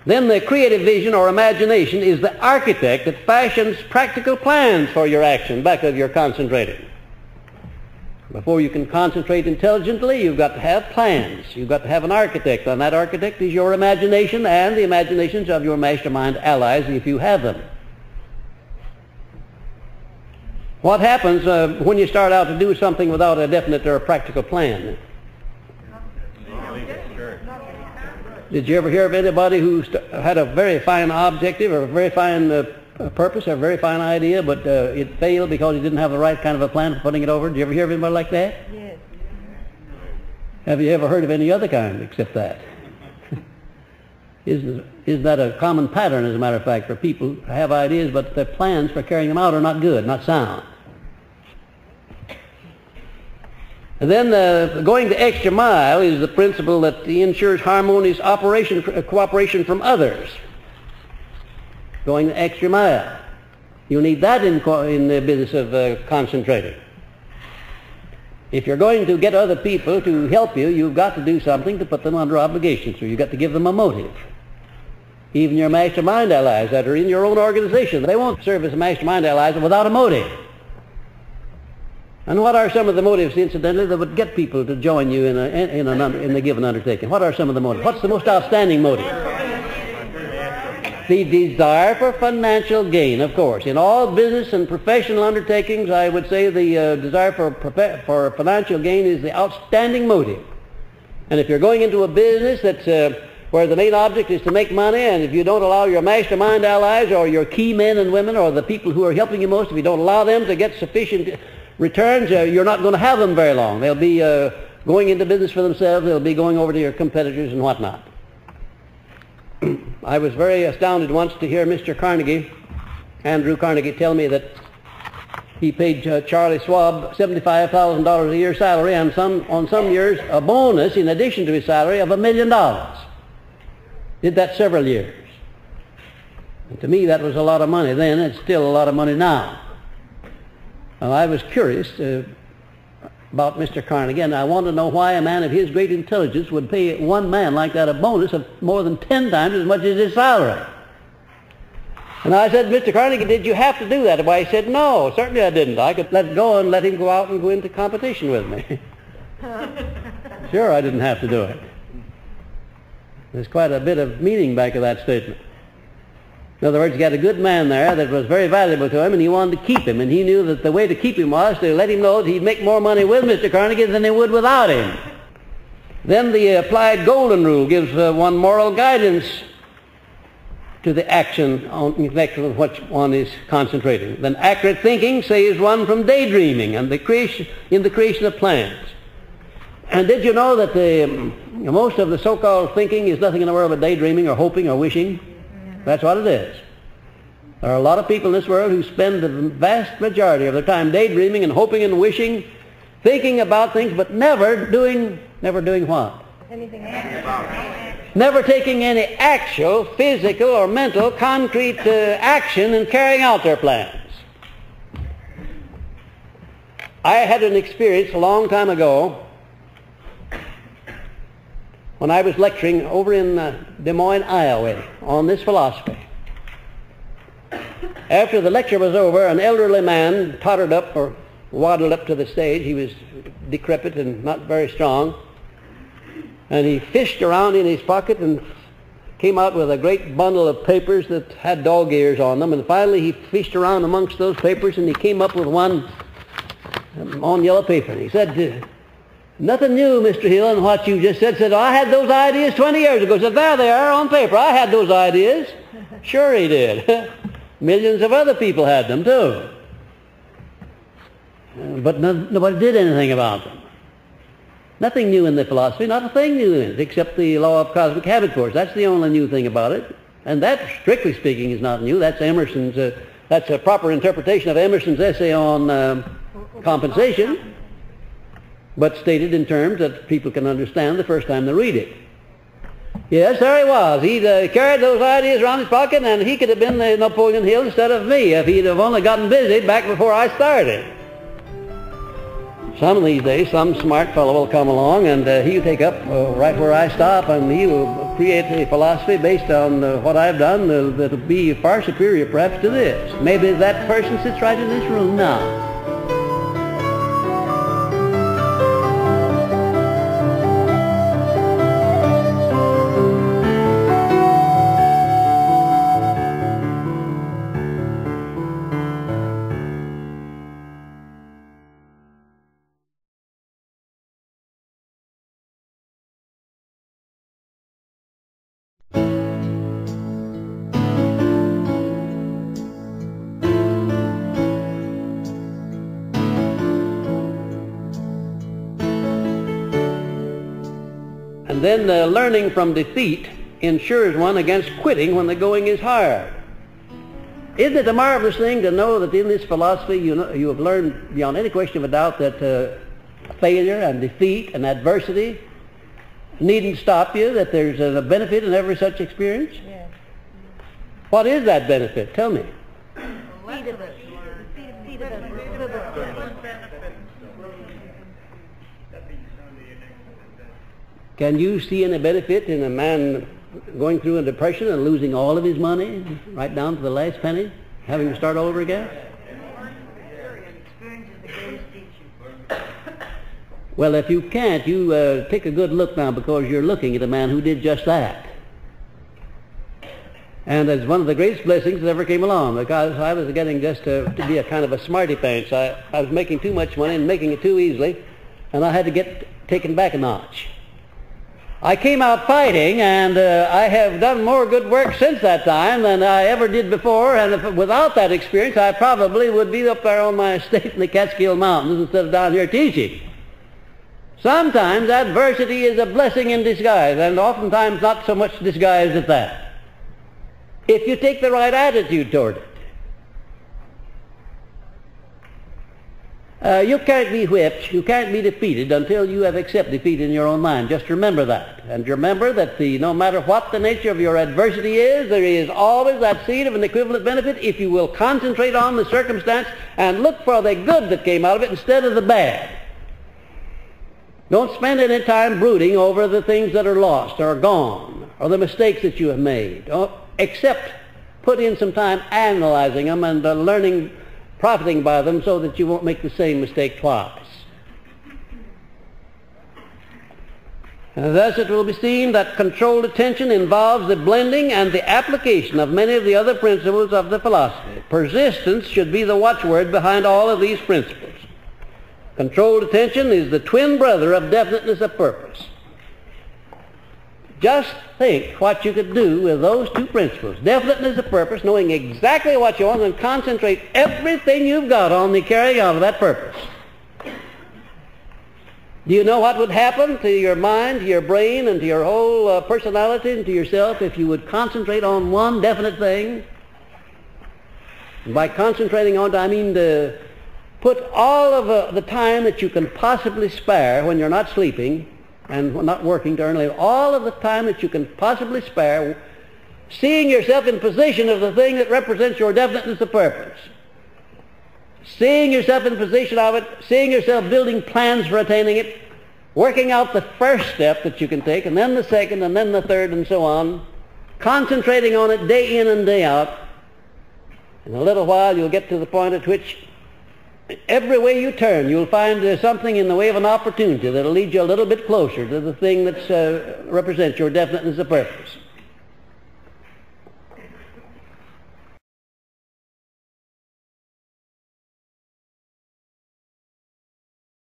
Then the creative vision or imagination is the architect that fashions practical plans for your action back of your concentrating. Before you can concentrate intelligently, you've got to have plans. You've got to have an architect, and that architect is your imagination and the imaginations of your mastermind allies if you have them. What happens when you start out to do something without a definite or a practical plan? Did you ever hear of anybody who had a very fine objective or a very fine purpose or a very fine idea, but it failed because he didn't have the right kind of a plan for putting it over? Did you ever hear of anybody like that? Yes. Have you ever heard of any other kind except that? Isn't that a common pattern, as a matter of fact, for people who have ideas, but their plans for carrying them out are not good, not sound? And then going the extra mile is the principle that ensures harmonious cooperation from others. Going the extra mile. You need that in the business of concentrating. If you're going to get other people to help you, you've got to do something to put them under obligation. So you've got to give them a motive. Even your mastermind allies that are in your own organization, they won't serve as mastermind allies without a motive. And what are some of the motives, incidentally, that would get people to join you in a given undertaking? What are some of the motives? What's the most outstanding motive? The desire for financial gain, of course. In all business and professional undertakings, I would say the desire for financial gain is the outstanding motive. And if you're going into a business that's where the main object is to make money, and if you don't allow your mastermind allies or your key men and women or the people who are helping you most, if you don't allow them to get sufficient returns, you're not going to have them very long. They'll be going into business for themselves. They'll be going over to your competitors and whatnot. I was very astounded once to hear Mr. Carnegie, Andrew Carnegie, tell me that he paid Charlie Schwab $75,000 a year salary, and on some years a bonus in addition to his salary of $1 million. Did that several years. And to me that was a lot of money then. It's still a lot of money now. Well, I was curious about Mr. Carnegie, and I wanted to know why a man of his great intelligence would pay one man like that a bonus of more than 10 times as much as his salary. And I said, Mr. Carnegie, did you have to do that? Why, he said, no, certainly I didn't. I could let go and let him go out and go into competition with me. Sure, I didn't have to do it. There's quite a bit of meaning back of that statement. In other words, he got a good man there that was very valuable to him, and he wanted to keep him. And he knew that the way to keep him was to let him know that he'd make more money with Mr. Carnegie than he would without him. Then the applied golden rule gives one moral guidance to the action in connection with what one is concentrating. Then accurate thinking saves one from daydreaming and in the creation of plans. And did you know that most of the so-called thinking is nothing in the world but daydreaming or hoping or wishing? That's what it is. There are a lot of people in this world who spend the vast majority of their time daydreaming and hoping and wishing, thinking about things, but never doing what? Anything else? Never taking any actual, physical, or mental, concrete action in carrying out their plans. I had an experience a long time ago when I was lecturing over in Des Moines, Iowa, on this philosophy. After the lecture was over, an elderly man tottered up or waddled up to the stage. He was decrepit and not very strong. And he fished around in his pocket and came out with a great bundle of papers that had dog ears on them. And finally he fished around amongst those papers and he came up with one on yellow paper. And he said, nothing new, Mr. Hill, in what you just said. Said, I had those ideas 20 years ago. Said, there they are on paper. I had those ideas. Sure he did. Millions of other people had them too. But nobody did anything about them. Nothing new in the philosophy, not a thing new in it, except the law of cosmic habit force. That's the only new thing about it. And that, strictly speaking, is not new. That's Emerson's, that's a proper interpretation of Emerson's essay on compensation, but stated in terms that people can understand the first time they read it. Yes, there he was. He'd carried those ideas around his pocket, and he could have been the Napoleon Hill instead of me if he'd have only gotten busy back before I started. Some of these days, some smart fellow will come along and he'll take up right where I stop, and he'll create a philosophy based on what I've done that'll be far superior perhaps to this. Maybe that person sits right in this room now. And then learning from defeat ensures one against quitting when the going is hard. Isn't it a marvelous thing to know that in this philosophy you have learned beyond any question of a doubt that failure and defeat and adversity needn't stop you, that there's a benefit in every such experience? Yes. What is that benefit? Tell me. Can you see any benefit in a man going through a depression and losing all of his money, right down to the last penny, having to start all over again? Well, if you can't, you take a good look now, because you're looking at a man who did just that. And it's one of the greatest blessings that ever came along, because I was getting just to be a kind of a smarty pants. I was making too much money and making it too easily, and I had to get taken back a notch. I came out fighting, and I have done more good work since that time than I ever did before, and without that experience I probably would be up there on my estate in the Catskill Mountains instead of down here teaching. Sometimes adversity is a blessing in disguise, and oftentimes not so much disguised at that, if you take the right attitude toward it. You can't be whipped, you can't be defeated until you have accepted defeat in your own mind. Just remember that. And remember that no matter what the nature of your adversity is, there is always that seed of an equivalent benefit if you will concentrate on the circumstance and look for the good that came out of it instead of the bad. Don't spend any time brooding over the things that are lost or gone or the mistakes that you have made. Except put in some time analyzing them and learning, profiting by them, so that you won't make the same mistake twice. And thus it will be seen that controlled attention involves the blending and the application of many of the other principles of the philosophy. Persistence should be the watchword behind all of these principles. Controlled attention is the twin brother of definiteness of purpose. Just think what you could do with those two principles. Definiteness of purpose, knowing exactly what you want, and concentrate everything you've got on the carrying out of that purpose. Do you know what would happen to your mind, to your brain, and to your whole personality, and to yourself if you would concentrate on one definite thing? And by concentrating on it, I mean to put all of the time that you can possibly spare when you're not sleeping and not working to earn a living, all of the time that you can possibly spare, seeing yourself in position of the thing that represents your definiteness of purpose. Seeing yourself in position of it, seeing yourself building plans for attaining it, working out the first step that you can take, and then the second, and then the third, and so on, concentrating on it day in and day out. In a little while you'll get to the point at which every way you turn, you'll find there's something in the way of an opportunity that'll lead you a little bit closer to the thing that represents your definiteness of purpose.